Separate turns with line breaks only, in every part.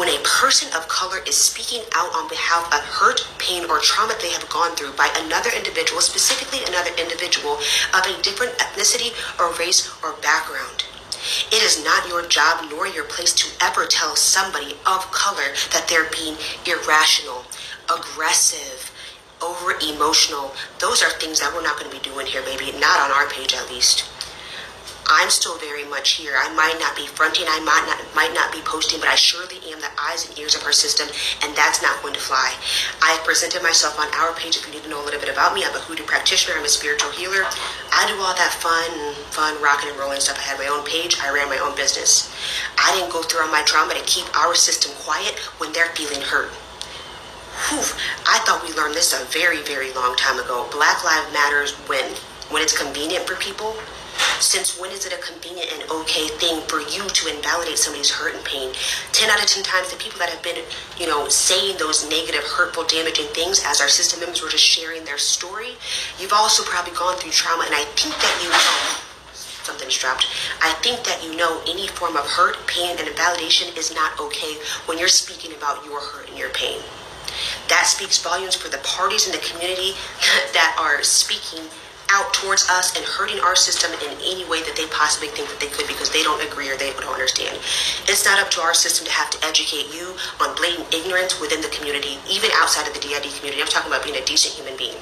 When a person of color is speaking out on behalf of hurt, pain, or trauma they have gone through by another individual, specifically another individual of a different ethnicity or race or background. It is not your job nor your place to ever tell somebody of color that they're being irrational, aggressive, over emotional. Those are things that we're not going to be doing here, baby. Not on our page, at least. I'm still very much here. I might not be fronting, I might not be posting, but I surely am the eyes and ears of our system, and that's not going to fly. I've presented myself on our page. If you need to know a little bit about me, I'm a hoodoo practitioner, I'm a spiritual healer. I do all that fun rocking and rolling stuff. I had my own page, I ran my own business. I didn't go through all my trauma to keep our system quiet when they're feeling hurt. Whew, I thought we learned this a very, very long time ago. Black Lives Matters when it's convenient for people. Since when is it a convenient and okay thing for you to invalidate somebody's hurt and pain? 10 out of 10 times the people that have been, saying those negative, hurtful, damaging things as our system members were just sharing their story, you've also probably gone through trauma, and I think that something's dropped. I think that any form of hurt, pain, and invalidation is not okay when you're speaking about your hurt and your pain. That speaks volumes for the parties in the community that are speaking out towards us and hurting our system in any way that they possibly think that they could, because they don't agree or they don't understand. It's not up to our system to have to educate you on blatant ignorance within the community, even outside of the DID community. I'm talking about being a decent human being.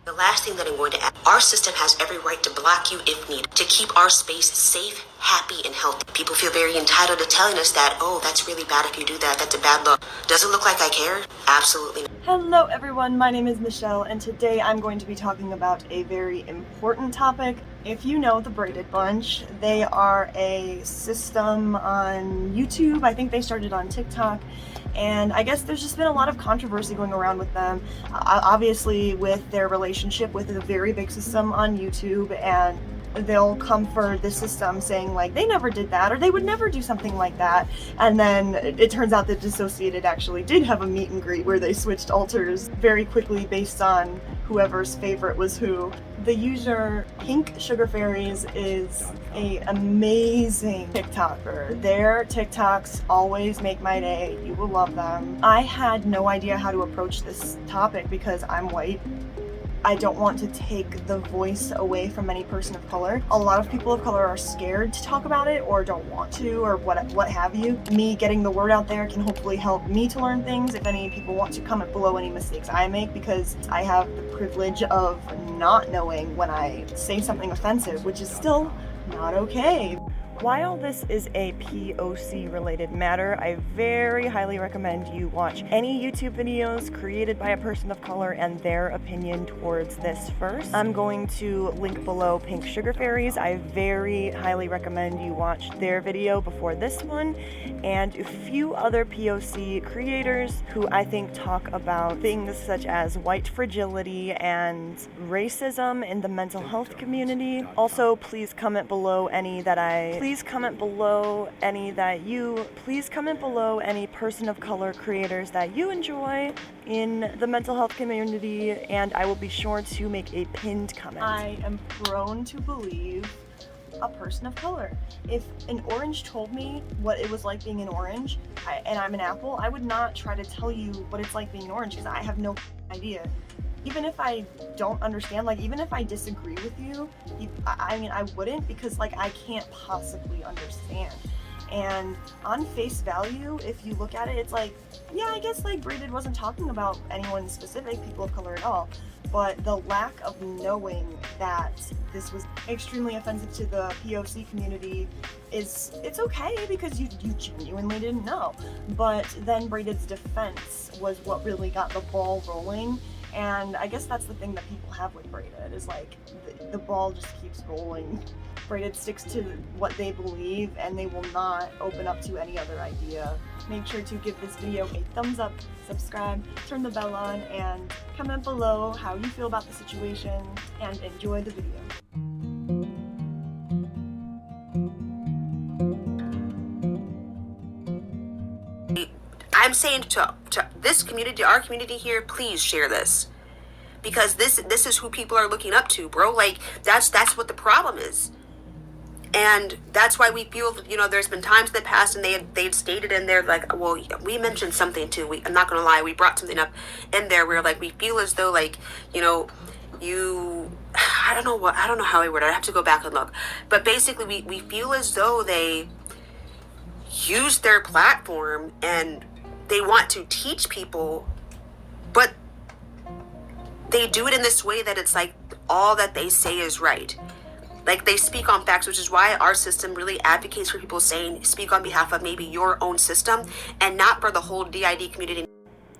The last thing that I'm going to add, our system has every right to block you if needed, to keep our space safe, happy, and healthy. People feel very entitled to telling us that, oh, that's really bad if you do that, that's a bad look. Does it look like I care? Absolutely not.
Hello everyone, my name is Michelle, and today I'm going to be talking about a very important topic. If you know the BraiDID Bunch, they are a system on YouTube. I think they started on TikTok. And I guess there's just been a lot of controversy going around with them, obviously with their relationship with a very big system on YouTube, and they'll come for this system saying like they never did that or they would never do something like that, and then it turns out that Dissociated actually did have a meet and greet where they switched alters very quickly based on whoever's favorite was who. The user Pink Sugar Fairies is an amazing TikToker. Their TikToks always make my day. You will love them. I had no idea how to approach this topic because I'm white. I don't want to take the voice away from any person of color. A lot of people of color are scared to talk about it or don't want to or what have you. Me getting the word out there can hopefully help me to learn things if any people want to comment below any mistakes I make, because I have the privilege of not knowing when I say something offensive, which is still not okay. While this is a POC related matter, I very highly recommend you watch any YouTube videos created by a person of color and their opinion towards this first. I'm going to link below Pink Sugar Fairies. I very highly recommend you watch their video before this one, and a few other POC creators who I think talk about things such as white fragility and racism in the mental health community. Also, please comment below any person of color creators that you enjoy in the mental health community, and I will be sure to make a pinned comment. I am prone to believe a person of color. If an orange told me what it was like being an orange, and I'm an apple, I would not try to tell you what it's like being an orange because I have no idea. Even if I don't understand, even if I disagree with you, I wouldn't, because I can't possibly understand. And on face value, if you look at it, it's yeah, I guess BraiDID wasn't talking about anyone specific, people of color at all. But the lack of knowing that this was extremely offensive to the POC community it's okay because you genuinely didn't know. But then BraiDID's defense was what really got the ball rolling. And I guess that's the thing that people have with BraiDID is the ball just keeps rolling. BraiDID sticks to what they believe and they will not open up to any other idea. Make sure to give this video a thumbs up, subscribe, turn the bell on, and comment below how you feel about the situation, and enjoy the video.
I'm saying to this community, our community here, please share this, because this is who people are looking up to, bro. That's what the problem is. And that's why we feel, there's been times in the past and they've stated in there, like, well, we mentioned something too. I'm not going to lie, we brought something up in there where, like, we feel as though, like, I don't know how I word it. I have to go back and look. But basically, we feel as though they use their platform and they want to teach people, but they do it in this way that it's like all that they say is right. Like, they speak on facts, which is why our system really advocates for people saying, speak on behalf of maybe your own system and not for the whole DID community.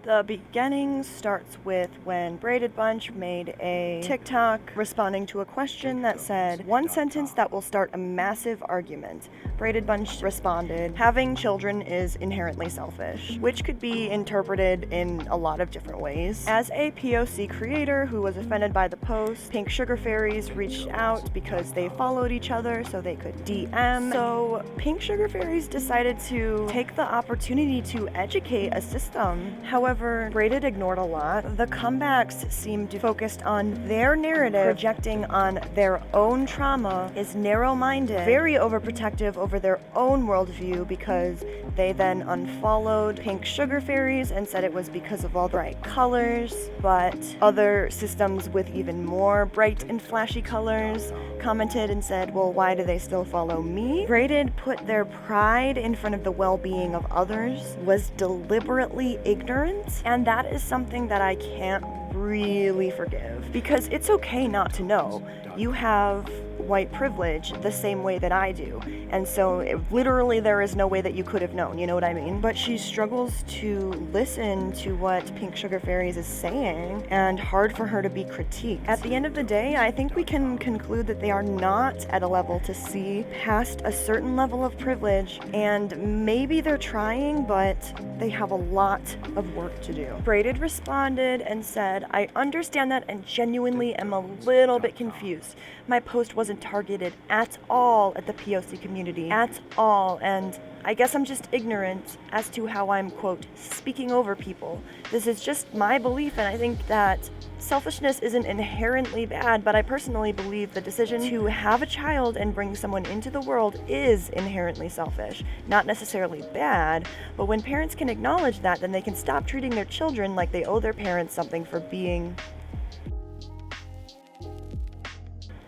The beginning starts with when BraiDID Bunch made a TikTok responding to a question that said, one sentence that will start a massive argument. BraiDID Bunch responded, having children is inherently selfish, which could be interpreted in a lot of different ways. As a POC creator who was offended by the post, Pink Sugar Fairies reached out because they followed each other so they could DM. So Pink Sugar Fairies decided to take the opportunity to educate a system. However, BraiDID ignored a lot. The comebacks seemed focused on their narrative, projecting on their own trauma, is narrow-minded, very overprotective over their own worldview, because they then unfollowed Pink Sugar Fairies and said it was because of all the bright colors, but other systems with even more bright and flashy colors commented and said, well, why do they still follow me? BraiDID put their pride in front of the well-being of others, was deliberately ignorant, and that is something that I can't really forgive, because it's okay not to know. You have white privilege the same way that I do, and so literally there is no way that you could have known, you know what I mean? But she struggles to listen to what Pink Sugar Fairies is saying, and hard for her to be critiqued. At the end of the day, I think we can conclude that they are not at a level to see past a certain level of privilege, and maybe they're trying, but they have a lot of work to do. BraiDID responded and said, I understand that and genuinely am a little bit confused. My post wasn't targeted at all at the POC community, at all, and I guess I'm just ignorant as to how I'm, quote, speaking over people. This is just my belief, and I think that selfishness isn't inherently bad, but I personally believe the decision to have a child and bring someone into the world is inherently selfish. Not necessarily bad, but when parents can acknowledge that, then they can stop treating their children like they owe their parents something for being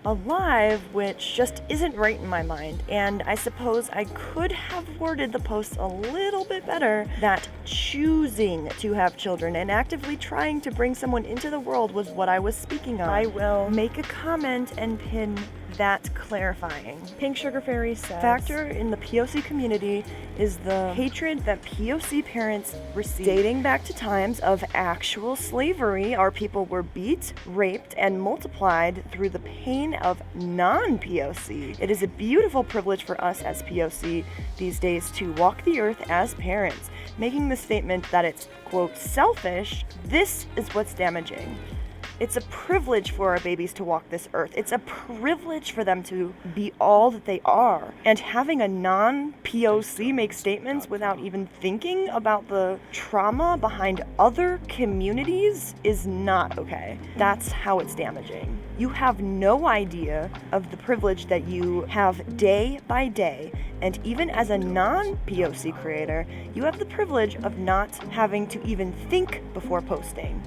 alive, which just isn't right in my mind. And I suppose I could have worded the post a little bit better, that choosing to have children and actively trying to bring someone into the world was what I was speaking on. I will make a comment and pin that clarifying. Pink Sugar Fairy says, factor in the POC community is the hatred that POC parents receive. Dating back to times of actual slavery, our people were beat, raped, and multiplied through the pain of non-POC. It is a beautiful privilege for us as POC these days to walk the earth as parents. Making the statement that it's, quote, selfish, this is what's damaging. It's a privilege for our babies to walk this earth. It's a privilege for them to be all that they are. And having a non-POC make statements without even thinking about the trauma behind other communities is not okay. That's how it's damaging. You have no idea of the privilege that you have day by day. And even as a non-POC creator, you have the privilege of not having to even think before posting.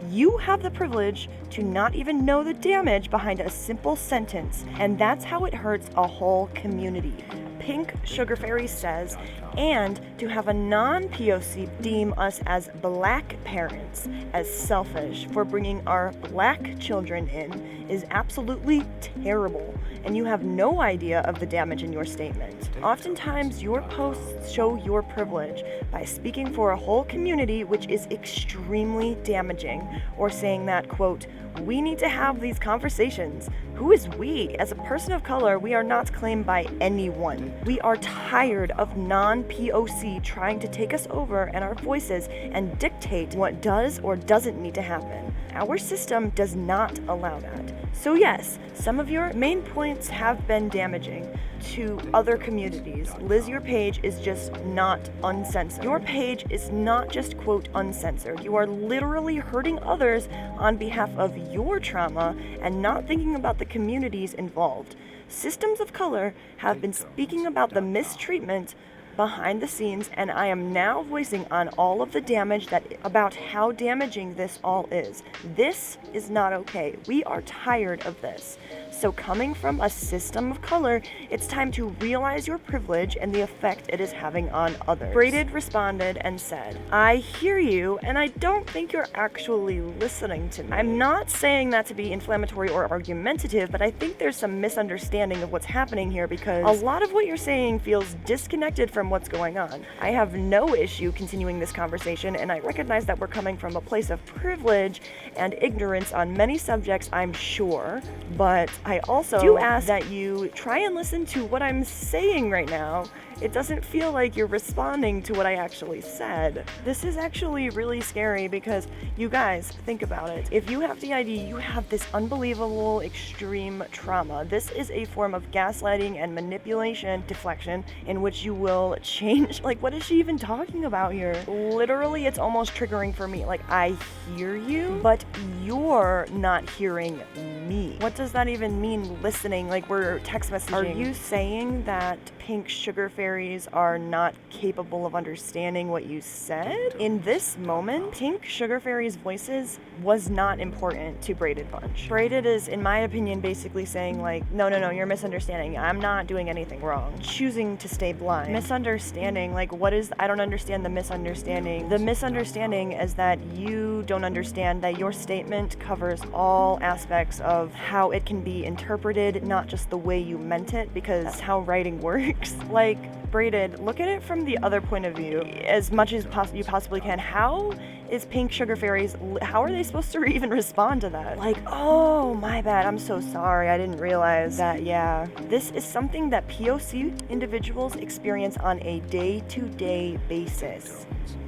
You have the privilege to not even know the damage behind a simple sentence, and that's how it hurts a whole community. Pink Sugar Fairy says, and to have a non-POC deem us as black parents as selfish for bringing our black children in is absolutely terrible, and you have no idea of the damage in your statement. Oftentimes, your posts show your privilege by speaking for a whole community, which is extremely damaging, or saying that, quote, we need to have these conversations. Who is we? As a person of color, we are not claimed by anyone. We are tired of non-POC trying to take us over and our voices and dictate what does or doesn't need to happen. Our system does not allow that. So yes, some of your main points have been damaging to other communities. Liz, your page is just not uncensored. Your page is not just, quote, uncensored. You are literally hurting others on behalf of your trauma and not thinking about the communities involved. systems of color have been speaking about the mistreatment behind the scenes, and I am now voicing on all of the damage about how damaging this all is. This is not okay. We are tired of this. So coming from a system of color, it's time to realize your privilege and the effect it is having on others. BraiDID responded and said, I hear you, and I don't think you're actually listening to me. I'm not saying that to be inflammatory or argumentative, but I think there's some misunderstanding of what's happening here, because a lot of what you're saying feels disconnected from what's going on. I have no issue continuing this conversation, and I recognize that we're coming from a place of privilege and ignorance on many subjects, I'm sure, but I also do ask that you try and listen to what I'm saying right now. It doesn't feel like you're responding to what I actually said. This is actually really scary because, you guys, think about it. If you have DID, you have this unbelievable extreme trauma. This is a form of gaslighting and manipulation, deflection, in which you will change. Like, what is she even talking about here? Literally, it's almost triggering for me. Like, I hear you, but you're not hearing me. What does that even mean, listening? Like, we're text messaging. Are you saying that pink sugar fairies are not capable of understanding what you said? In this moment, pink sugar fairies' voices was not important to BraiDID Bunch. BraiDID is, in my opinion, basically saying like, no, you're misunderstanding. I'm not doing anything wrong. Choosing to stay blind. Misunderstanding, like I don't understand the misunderstanding. The misunderstanding is that you don't understand that your statement covers all aspects of how it can be interpreted, not just the way you meant it, because that's how writing works. Like, BraiDID, look at it from the other point of view as much as you possibly can. How is pink sugar fairies, how are they supposed to even respond to that? Like, oh, my bad, I'm so sorry, I didn't realize that. Yeah, this is something that POC individuals experience on a day-to-day basis.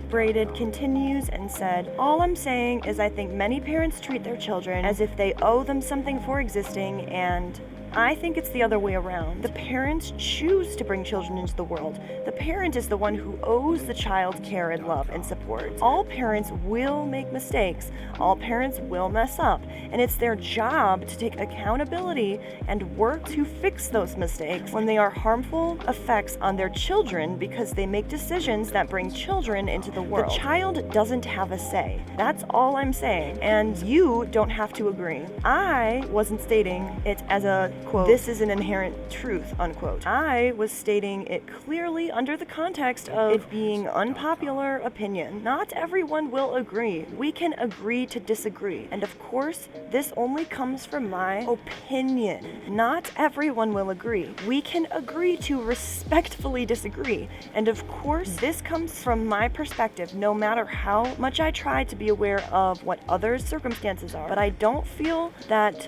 BraiDID continues and said, all I'm saying is I think many parents treat their children as if they owe them something for existing, and I think it's the other way around. The parents choose to bring children into the world. The parent is the one who owes the child care and love and support. All parents will make mistakes. All parents will mess up. And it's their job to take accountability and work to fix those mistakes when they are harmful effects on their children, because they make decisions that bring children into the world. The child doesn't have a say. That's all I'm saying. And you don't have to agree. I wasn't stating it as a quote, this is an inherent truth, unquote. I was stating it clearly under the context of it being unpopular opinion. Not everyone will agree. We can agree to disagree. And of course, this only comes from my opinion. Not everyone will agree. We can agree to respectfully disagree. And of course, this comes from my perspective, no matter how much I try to be aware of what others' circumstances are. But I don't feel that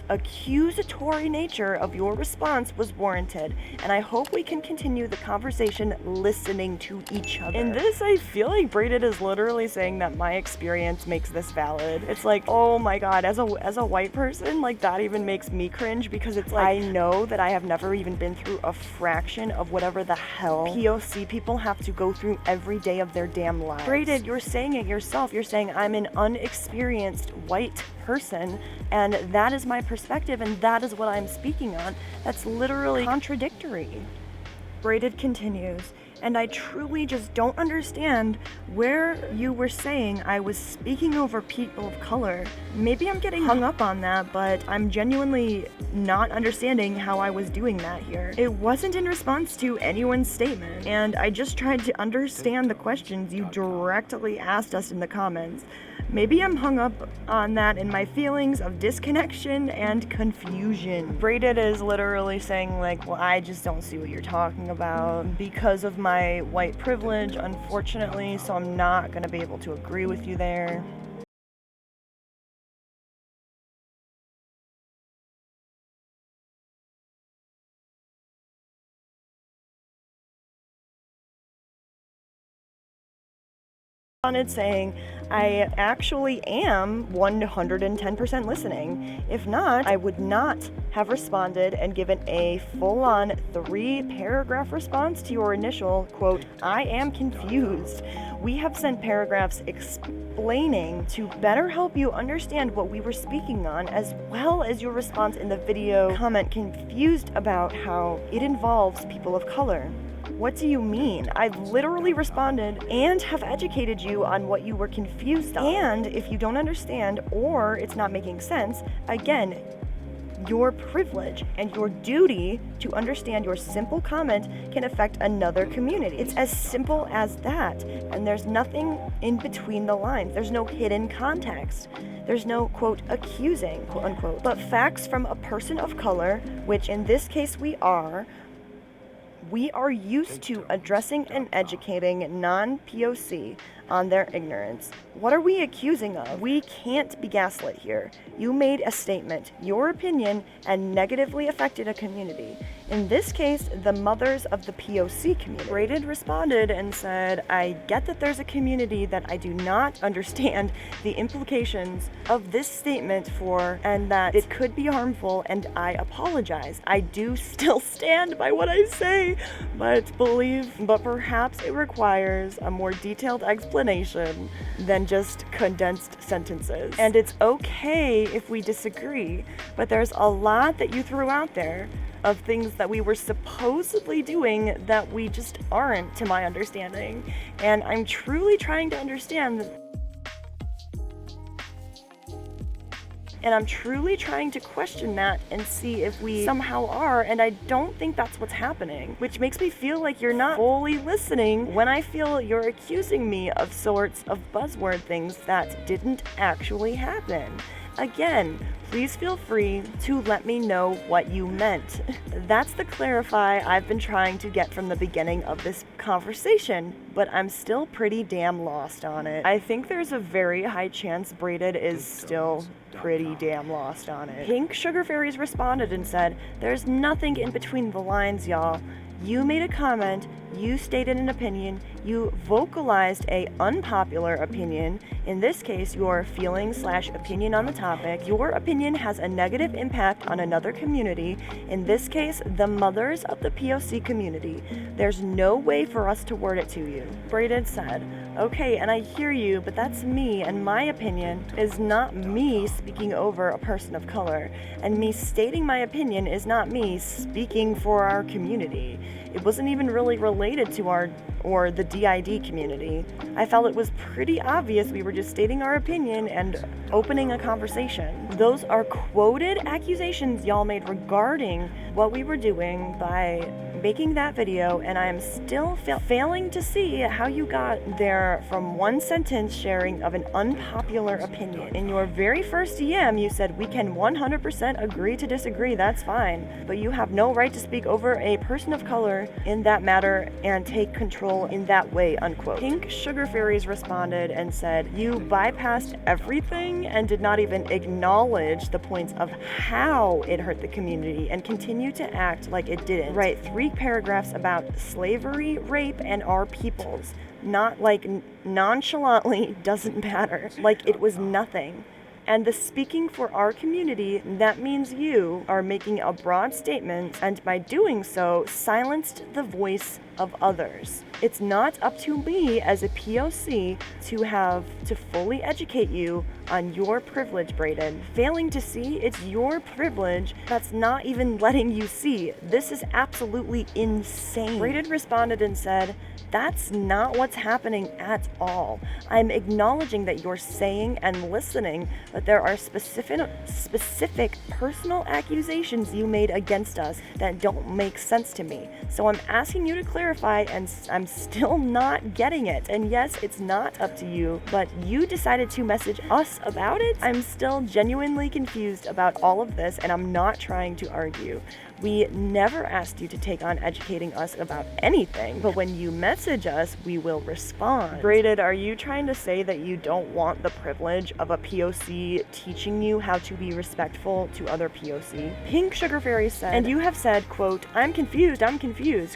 accusatory nature of your response was warranted, and I hope we can continue the conversation listening to each other. In this, I feel like BraiDID is literally saying that my experience makes this valid. It's like, oh my god, as a white person, like that even makes me cringe, because it's like, I know that I have never even been through a fraction of whatever the hell POC people have to go through every day of their damn lives. BraiDID, you're saying it yourself. You're saying I'm an unexperienced white person, and that is my perspective, and that is what I'm speaking on. That's literally contradictory. BraiDID continues, and I truly just don't understand where you were saying I was speaking over people of color. Maybe I'm getting hung up on that, but I'm genuinely not understanding how I was doing that here. It wasn't in response to anyone's statement, and I just tried to understand the questions you directly asked us in the comments. Maybe I'm hung up on that in my feelings of disconnection and confusion. BraiDID is literally saying like, well, I just don't see what you're talking about because of my white privilege, unfortunately, so I'm not gonna be able to agree with you there. Saying I actually am 110% listening. If not, I would not have responded and given a full-on 3-paragraph response to your initial quote, I am confused. We have sent paragraphs explaining to better help you understand what we were speaking on, as well as your response in the video comment confused about how it involves people of color. What do you mean? I've literally responded and have educated you on what you were confused on. And if you don't understand or it's not making sense, again, your privilege and your duty to understand your simple comment can affect another community. It's as simple as that. And there's nothing in between the lines. There's no hidden context. There's no, quote, accusing, quote unquote, but facts from a person of color, which in this case we are used to addressing and educating non-POC on their ignorance. What are we accusing of? We can't be gaslit here. You made a statement, your opinion, and negatively affected a community. In this case, the mothers of the POC community. BraiDID responded and said, I get that there's a community that I do not understand the implications of this statement for, and that it could be harmful, and I apologize. I do still stand by what I say, but perhaps it requires a more detailed explanation than just condensed sentences. And it's okay if we disagree, but there's a lot that you threw out there of things that we were supposedly doing that we just aren't, to my understanding. And I'm truly trying to understand and I'm truly trying to question that and see if we somehow are, and I don't think that's what's happening, which makes me feel like you're not fully listening when I feel you're accusing me of sorts of buzzword things that didn't actually happen. Again, please feel free to let me know what you meant. That's the clarify I've been trying to get from the beginning of this conversation, but I'm still pretty damn lost on it. I think there's a very high chance BraiDID is still pretty damn lost on it. Pink Sugar Fairies responded and said, there's nothing in between the lines, y'all. You made a comment, you stated an opinion, you vocalized a unpopular opinion, in this case your feeling/opinion on the topic. Your opinion has a negative impact on another community, in this case the mothers of the POC community. There's no way for us to word it to you. BraiDID said, okay, and I hear you, but that's me, and my opinion is not me speaking over a person of color, and me stating my opinion is not me speaking for our community. It wasn't even really related to the DID community. I felt it was pretty obvious we were just stating our opinion and opening a conversation. Those are quoted accusations y'all made regarding what we were doing by making that video, and I am still failing to see how you got there from one sentence sharing of an unpopular opinion. In your very first DM, you said, we can 100% agree to disagree, that's fine, but you have no right to speak over a person of color in that matter and take control in that way, unquote. Pink Sugar Fairies responded and said, you bypassed everything and did not even acknowledge the points of how it hurt the community and continue to act like it didn't. Write 3 paragraphs about slavery, rape, and our peoples. Not like nonchalantly doesn't matter, like it was nothing. And the speaking for our community, that means you are making a broad statement and by doing so, silenced the voice of others. It's not up to me as a POC to fully educate you on your privilege, BraiDID. Failing to see, it's your privilege that's not even letting you see. This is absolutely insane. BraiDID responded and said, that's not what's happening at all. I'm acknowledging that you're saying and listening, but there are specific personal accusations you made against us that don't make sense to me. So I'm asking you to clarify, and I'm still not getting it. And yes, it's not up to you, but you decided to message us about it. I'm still genuinely confused about all of this, and I'm not trying to argue. We never asked you to take on educating us about anything, but when you message us, we will respond. BraiDID, are you trying to say that you don't want the privilege of a POC teaching you how to be respectful to other POC? Pink Sugar Fairy said, and you have said, quote, I'm confused,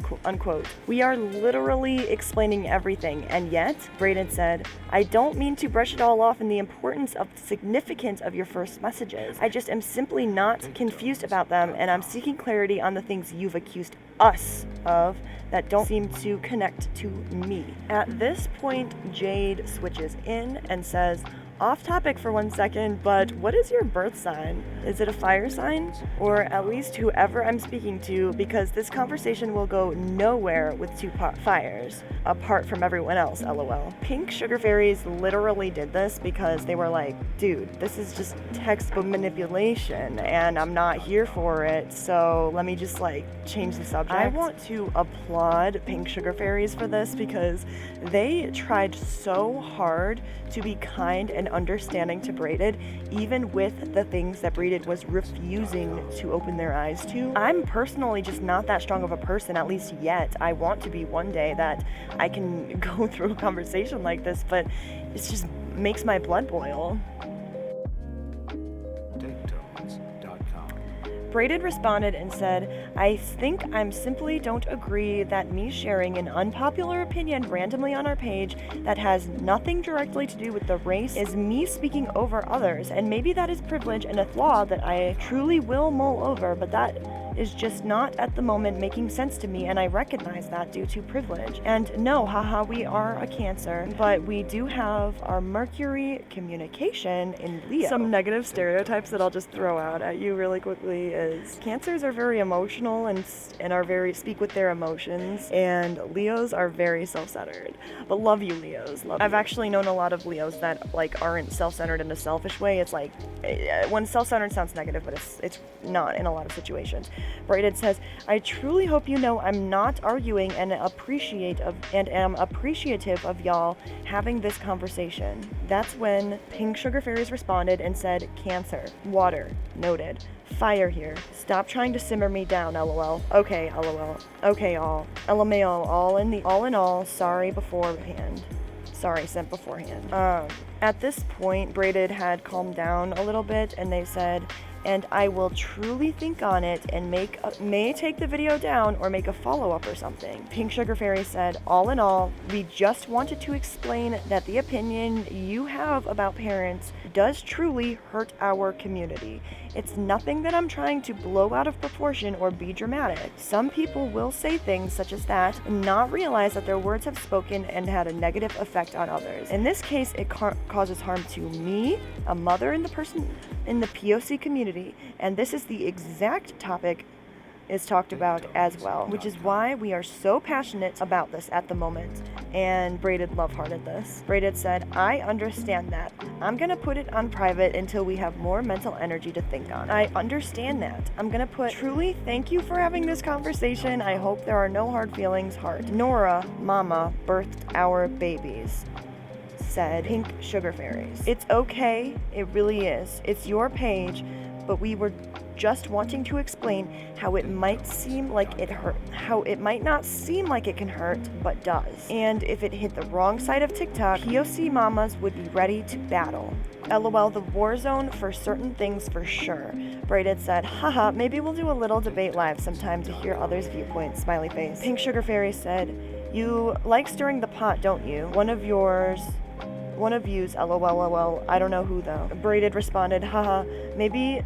quote, unquote. We are literally explaining everything, and yet, BraiDID said, I don't mean to brush it all off in the importance of the significance of your first messages. I just am simply not confused about them, and I'm seeking clarity clarity on the things you've accused us of that don't seem to connect to me. At this point, Jade switches in and says, off topic for 1 second, but what is your birth sign? Is it a fire sign? Or at least whoever I'm speaking to, because this conversation will go nowhere with two fires, apart from everyone else, lol. Pink Sugar Fairies literally did this because they were like, dude, this is just textbook manipulation and I'm not here for it, so let me just like change the subject. I want to applaud Pink Sugar Fairies for this because they tried so hard to be kind and understanding to BraiDID, even with the things that BraiDID was refusing to open their eyes to. I'm personally just not that strong of a person, at least yet. I want to be one day that I can go through a conversation like this, but it just makes my blood boil. BraiDID responded and said, I think I'm simply don't agree that me sharing an unpopular opinion randomly on our page that has nothing directly to do with the race is me speaking over others, and maybe that is privilege and a flaw that I truly will mull over, but that is just not at the moment making sense to me, and I recognize that due to privilege. And no, haha, we are a Cancer, but we do have our Mercury communication in Leo. Some negative stereotypes that I'll just throw out at you really quickly is Cancers are very emotional and are very speak with their emotions, and Leos are very self-centered. But love you, Leos. I've actually known a lot of Leos that like aren't self-centered in a selfish way. It's like when self-centered sounds negative, but it's not in a lot of situations. BraiDID says, I truly hope you know I'm not arguing and am appreciative of y'all having this conversation. That's when Pink Sugar Fairies responded and said, Cancer, water, noted. Fire here. Stop trying to simmer me down, lol. Okay, lol. Okay, all. LMAO, all in all, sorry beforehand. Sorry, sent beforehand. At this point, BraiDID had calmed down a little bit, and they said, and I will truly think on it and may take the video down or make a follow-up or something. Pink Sugar Fairy said, all in all, we just wanted to explain that the opinion you have about parents does truly hurt our community. It's nothing that I'm trying to blow out of proportion or be dramatic. Some people will say things such as that and not realize that their words have spoken and had a negative effect on others. In this case, it causes harm to me, a mother, and the person in the POC community, and this is the exact topic is talked about as well, which is why we are so passionate about this at the moment. And BraiDID love-hearted this. BraiDID said, I understand that. I'm gonna put it on private until we have more mental energy to think on. I understand that. I'm gonna put, truly thank you for having this conversation. I hope there are no hard feelings, heart. Nora, mama, birthed our babies, said Pink Sugar Fairies. It's okay, it really is. It's your page, but we were just wanting to explain how it might seem like it hurt, how it might not seem like it can hurt, but does. And if it hit the wrong side of TikTok, POC mamas would be ready to battle. LOL, the war zone for certain things for sure. BraiDID said, haha, maybe we'll do a little debate live sometime to hear others' viewpoints, smiley face. Pink Sugar Fairy said, you like stirring the pot, don't you? One of you's, lol, I don't know who though. BraiDID responded, haha, maybe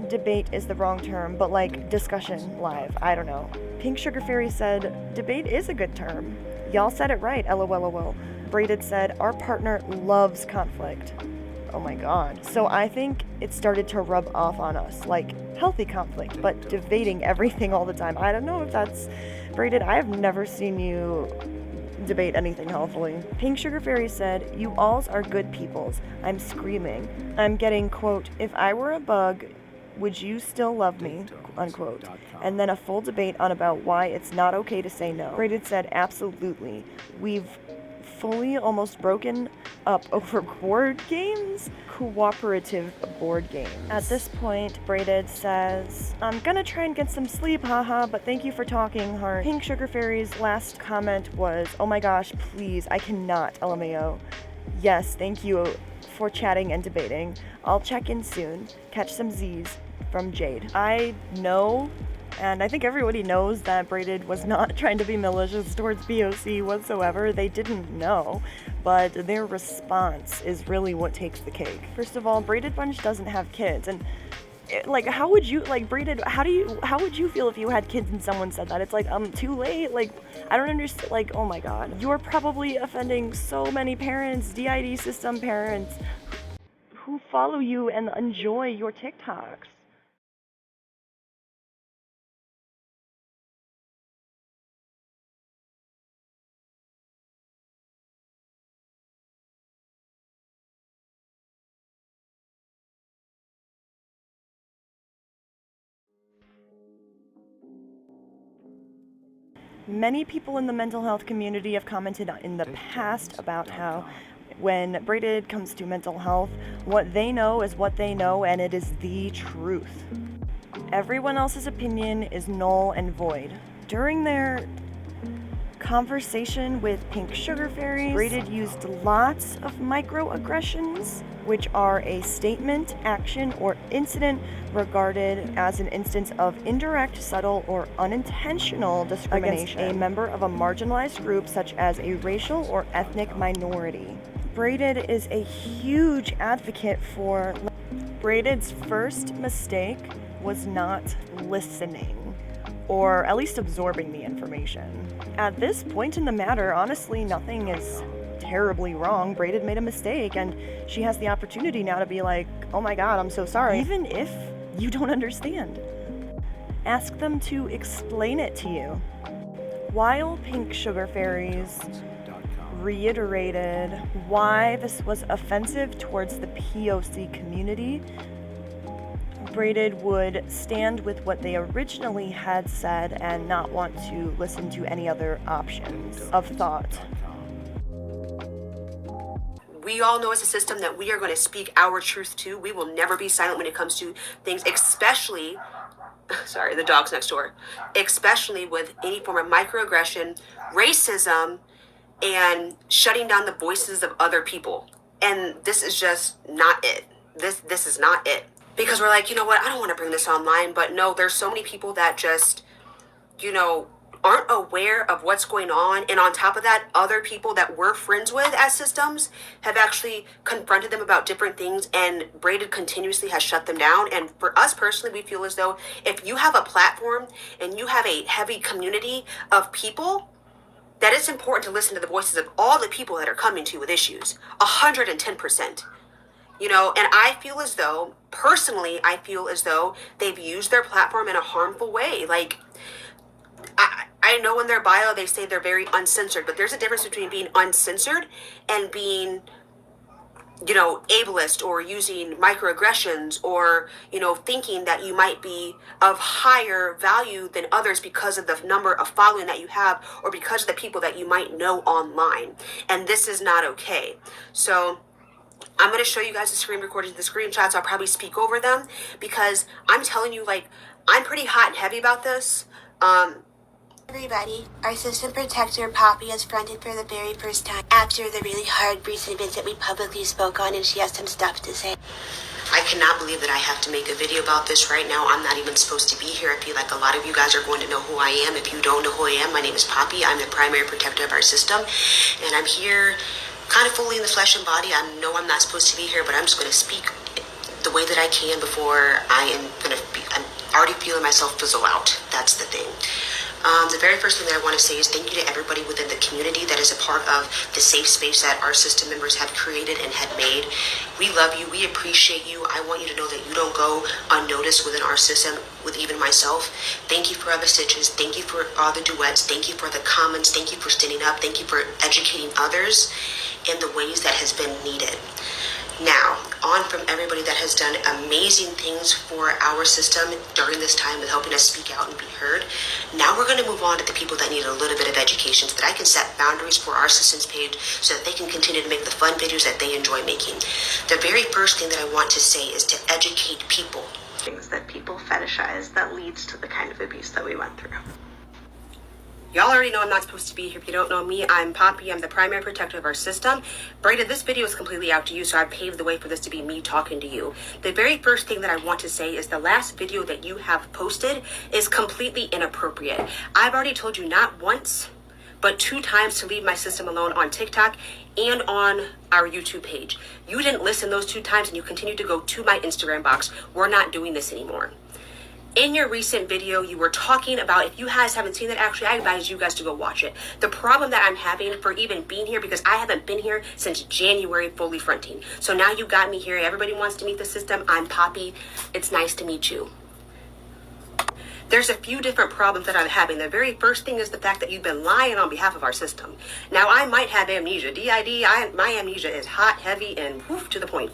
debate is the wrong term, but like discussion live, I don't know. Pink Sugar Fairy said, debate is a good term. Y'all said it right, lol. BraiDID said, our partner loves conflict. Oh my god. So I think it started to rub off on us, like healthy conflict, but debating everything all the time. I don't know if that's BraiDID. I have never seen you debate anything healthily. Pink Sugar Fairy said, you alls are good peoples. I'm screaming. I'm getting, quote, if I were a bug, would you still love me, unquote. And then a full debate on about why it's not okay to say no. BraiDID said, absolutely. We've fully almost broken up over board games, cooperative board games. At this point, BraiDID says, I'm gonna try and get some sleep, haha, but thank you for talking, heart. Pink Sugar Fairy's last comment was, oh my gosh, please, I cannot, LMAO. Yes, thank you for chatting and debating. I'll check in soon. Catch some Z's. From Jade. I know, and I think everybody knows, that BraiDID was not trying to be malicious towards POC whatsoever. They didn't know, but their response is really what takes the cake. First of all, BraiDID Bunch doesn't have kids, and like, how would you, like, BraiDID, how would you feel if you had kids and someone said that? It's like, too late? Like, I don't understand, like, oh my god. You're probably offending so many parents, DID system parents, who follow you and enjoy your TikToks. Many people in the mental health community have commented in the past about how when BraiDID comes to mental health, what they know is what they know, and it is the truth. Everyone else's opinion is null and void. During their conversation with Pink Sugar Fairies, BraiDID used lots of microaggressions, which are a statement, action, or incident regarded as an instance of indirect, subtle, or unintentional discrimination against a member of a marginalized group, such as a racial or ethnic minority. BraiDID is a huge advocate for... BraiDID's first mistake was not listening, or at least absorbing the information. At this point in the matter, honestly, nothing is terribly wrong. BraiDID made a mistake, and she has the opportunity now to be like, oh my god, I'm so sorry. Even if you don't understand, ask them to explain it to you. While Pink Sugar Fairies reiterated why this was offensive towards the POC community, BraiDID would stand with what they originally had said and not want to listen to any other options of thought.
We all know as a system that we are going to speak our truth too. We will never be silent when it comes to things, especially, sorry, the dog's next door, especially with any form of microaggression, racism, and shutting down the voices of other people. And this is just not it. This is not it. Because we're like, you know what, I don't want to bring this online, but no, there's so many people that just, you know, aren't aware of what's going on. And on top of that, other people that we're friends with as systems have actually confronted them about different things, and BraiDID continuously has shut them down. And for us personally, we feel as though if you have a platform and you have a heavy community of people, that it's important to listen to the voices of all the people that are coming to you with issues, 110%. You know, and I feel as though, personally, I feel as though they've used their platform in a harmful way. Like, I know in their bio they say they're very uncensored, but there's a difference between being uncensored and being, you know, ableist or using microaggressions or, you know, thinking that you might be of higher value than others because of the number of following that you have or because of the people that you might know online. And this is not okay. So I'm going to show you guys the screen recordings, the screenshots. I'll probably speak over them because I'm telling you, like, I'm pretty hot and heavy about this.
Everybody, our system protector, Poppy, is fronted for the very first time after the really hard recent events that we publicly spoke on, and she has some stuff to say.
I cannot believe that I have to make a video about this right now. I'm not even supposed to be here. I feel like a lot of you guys are going to know who I am. If you don't know who I am, my name is Poppy. I'm the primary protector of our system, and I'm here kind of fully in the flesh and body. I know I'm not supposed to be here, but I'm just going to speak the way that I can before I'm already feeling myself fizzle out. That's the thing. The very first thing that I want to say is thank you to everybody within the community that is a part of the safe space that our system members have created and had made. We love you. We appreciate you. I want you to know that you don't go unnoticed within our system, with even myself. Thank you for all the stitches. Thank you for all the duets. Thank you for the comments. Thank you for standing up. Thank you for educating others in the ways that has been needed. Now, on from everybody that has done amazing things for our system during this time with helping us speak out and be heard. Now we're going to move on to the people that need a little bit of education so that I can set boundaries for our systems page so that they can continue to make the fun videos that they enjoy making. The very first thing that I want to say is to educate people.
Things that people fetishize that leads to the kind of abuse that we went through.
Y'all already know I'm not supposed to be here. If you don't know me, I'm Poppy. I'm the primary protector of our system. BraiDID, this video is completely out to you, so I paved the way for this to be me talking to you. The very first thing that I want to say is the last video that you have posted is completely inappropriate. I've already told you not once, but 2 times to leave my system alone on TikTok and on our YouTube page. You didn't listen those 2 times and you continue to go to my Instagram box. We're not doing this anymore. In your recent video, you were talking about, if you guys haven't seen that, actually, I advise you guys to go watch it. The problem that I'm having for even being here, because I haven't been here since January fully fronting. So now you got me here. Everybody wants to meet the system. I'm Poppy. It's nice to meet you. There's a few different problems that I'm having. The very first thing is the fact that you've been lying on behalf of our system. Now, I might have amnesia. DID, my amnesia is hot, heavy, and woof, to the point.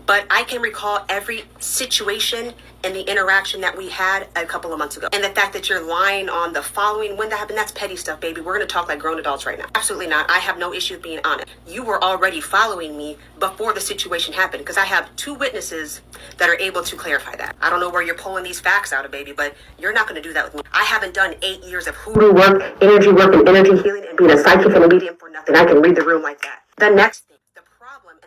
But I can recall every situation and the interaction that we had a couple of months ago. And the fact that you're lying on the following, when that happened, that's petty stuff, baby. We're going to talk like grown adults right now. Absolutely not. I have no issue with being honest. You were already following me before the situation happened, because I have 2 witnesses that are able to clarify that. I don't know where you're pulling these facts out of, baby, but you're not going to do that with me. I haven't done 8 years of hoodoo work, and energy healing, and being a psychic and a medium for nothing. I can read the room like that. The next thing.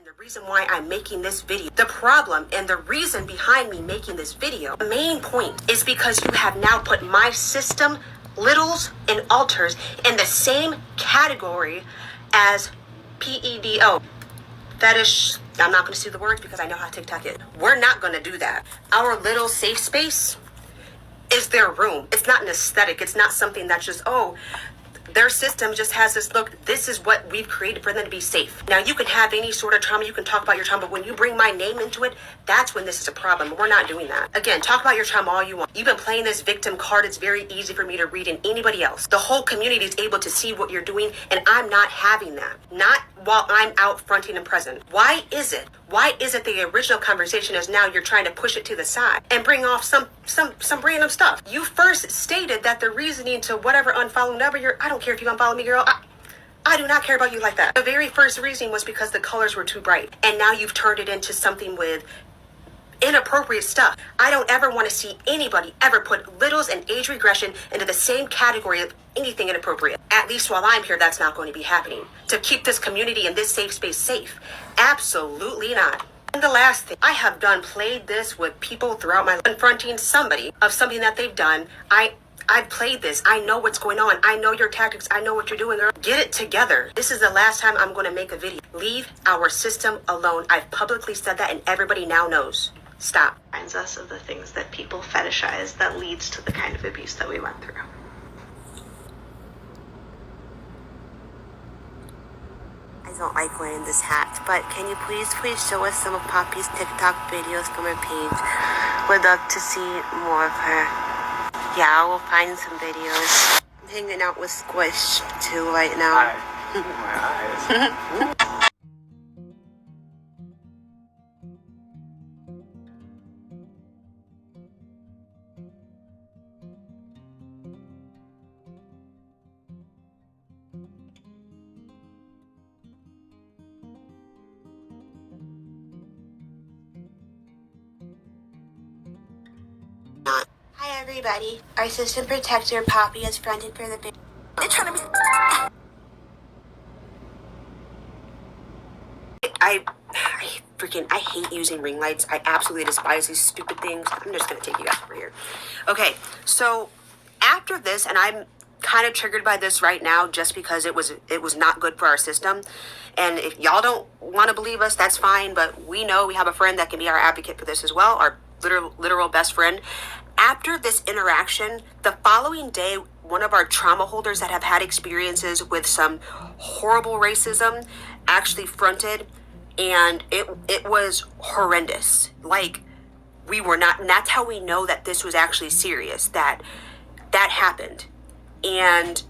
The reason why I'm making this video, the problem and the reason behind me making this video, the main point is because you have now put my system, littles, and alters in the same category as PEDO. Fetish. I'm not going to see the words because I know how TikTok is. We're not going to do that. Our little safe space is their room. It's not an aesthetic. It's not something that's just, oh, their system just has this look. This is what we've created for them to be safe. Now, you can have any sort of trauma. You can talk about your trauma. But when you bring my name into it, that's when this is a problem. We're not doing that. Again, talk about your trauma all you want. You've been playing this victim card. It's very easy for me to read in anybody else. The whole community is able to see what you're doing, and I'm not having that. Not while I'm out fronting and present. Why is it? Why is it the original conversation is now you're trying to push it to the side and bring off some random stuff? You first stated that the reasoning to whatever unfollowing whatever I don't care if you unfollow me, girl. I do not care about you like that. The very first reasoning was because the colors were too bright. And now you've turned it into something with inappropriate stuff. I don't ever want to see anybody ever put littles and age regression into the same category of anything inappropriate. At least while I'm here, that's not going to be happening. To keep this community and this safe space safe. Absolutely not. And the last thing, I have played this with people throughout my life, confronting somebody of something that they've done. I've played this. I know what's going on. I know your tactics. I know what you're doing, girl. Get it together. This is the last time I'm going to make a video. Leave our system alone. I've publicly said that and everybody now knows. Stop.
Reminds us of the things that people fetishize that leads to the kind of abuse that we went through.
I don't like wearing this hat, but can you please show us some of Poppy's TikTok videos from her page? Would love to see more of her. Yeah, we'll find some videos. I'm hanging out with Squish too right now.
My eyes.
Hi everybody. Our system protector Poppy is fronted for the big. They're trying to be.
I hate using ring lights. I absolutely despise these stupid things. I'm just gonna take you guys over here. Okay, so after this, and I'm kind of triggered by this right now just because it was not good for our system. And if y'all don't want to believe us, that's fine, but we know we have a friend that can be our advocate for this as well, our literal best friend. After this interaction, the following day, one of our trauma holders that have had experiences with some horrible racism actually fronted, and it was horrendous. Like, we were not, and that's how we know that this was actually serious, that happened. And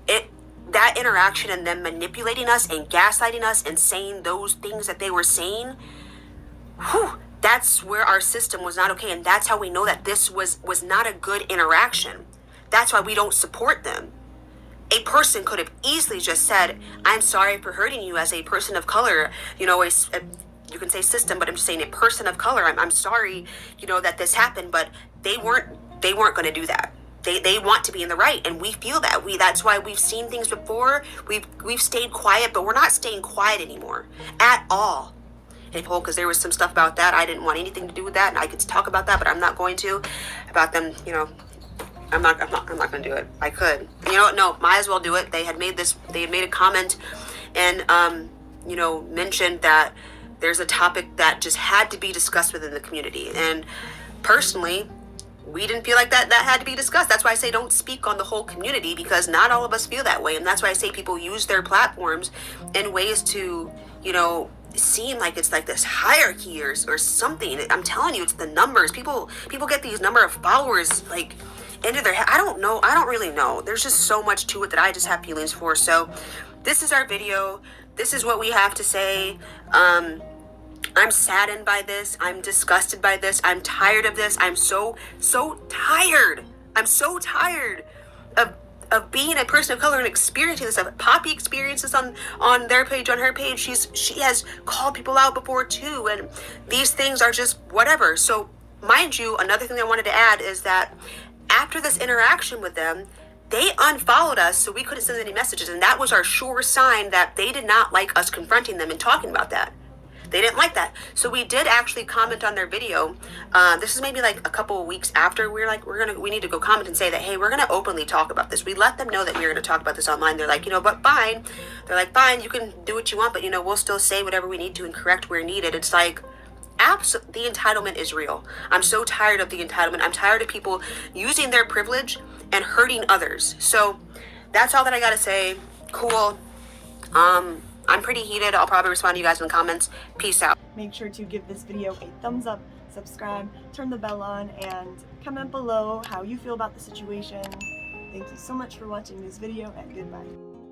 that interaction and them manipulating us and gaslighting us and saying those things that they were saying, that's where our system was not okay. And that's how we know that this was not a good interaction. That's why we don't support them. A person could have easily just said, I'm sorry for hurting you as a person of color, you can say system, but I'm just saying a person of color. I'm sorry, that this happened, but they weren't going to do that. They want to be in the right, and we feel that. That's why we've seen things before. We've stayed quiet, but we're not staying quiet anymore at all. Because there was some stuff about that. I didn't want anything to do with that, and I could talk about that, but I'm not going to. About them, I'm not gonna do it. I could. You know what? No, might as well do it. They had made a comment and, you know, mentioned that there's a topic that just had to be discussed within the community. And personally, we didn't feel like that had to be discussed. That's why I say don't speak on the whole community, because not all of us feel that way. And that's why I say people use their platforms in ways to, you know, seem like it's like this hierarchy or something. I'm telling you, it's the numbers. People get these number of followers like into their head. I don't know. I don't really know. There's just so much to it that I just have feelings for. So this is our video. This is what we have to say. I'm saddened by this. I'm disgusted by this. I'm tired of this. I'm so tired. I'm so tired of being a person of color and experiencing this. Poppy experienced this on their page, on her page. She has called people out before too, and these things are just whatever. So mind you, another thing I wanted to add is that after this interaction with them, they unfollowed us, so we couldn't send any messages, and that was our sure sign that they did not like us confronting them and talking about that. They didn't like that. So we did actually comment on their video. This is maybe like a couple of weeks after. We were like, we need to go comment and say that, hey, we're gonna openly talk about this. We let them know that we were gonna talk about this online. They're like, you know, but fine. They're like, fine, you can do what you want, but you know, we'll still say whatever we need to and correct where needed. It's like, the entitlement is real. I'm so tired of the entitlement. I'm tired of people using their privilege and hurting others. So that's all that I gotta say. Cool. I'm pretty heated. I'll probably respond to you guys in the comments. Peace out.
Make sure to give this video a thumbs up, subscribe, turn the bell on, and comment below how you feel about the situation. Thank you so much for watching this video, and goodbye.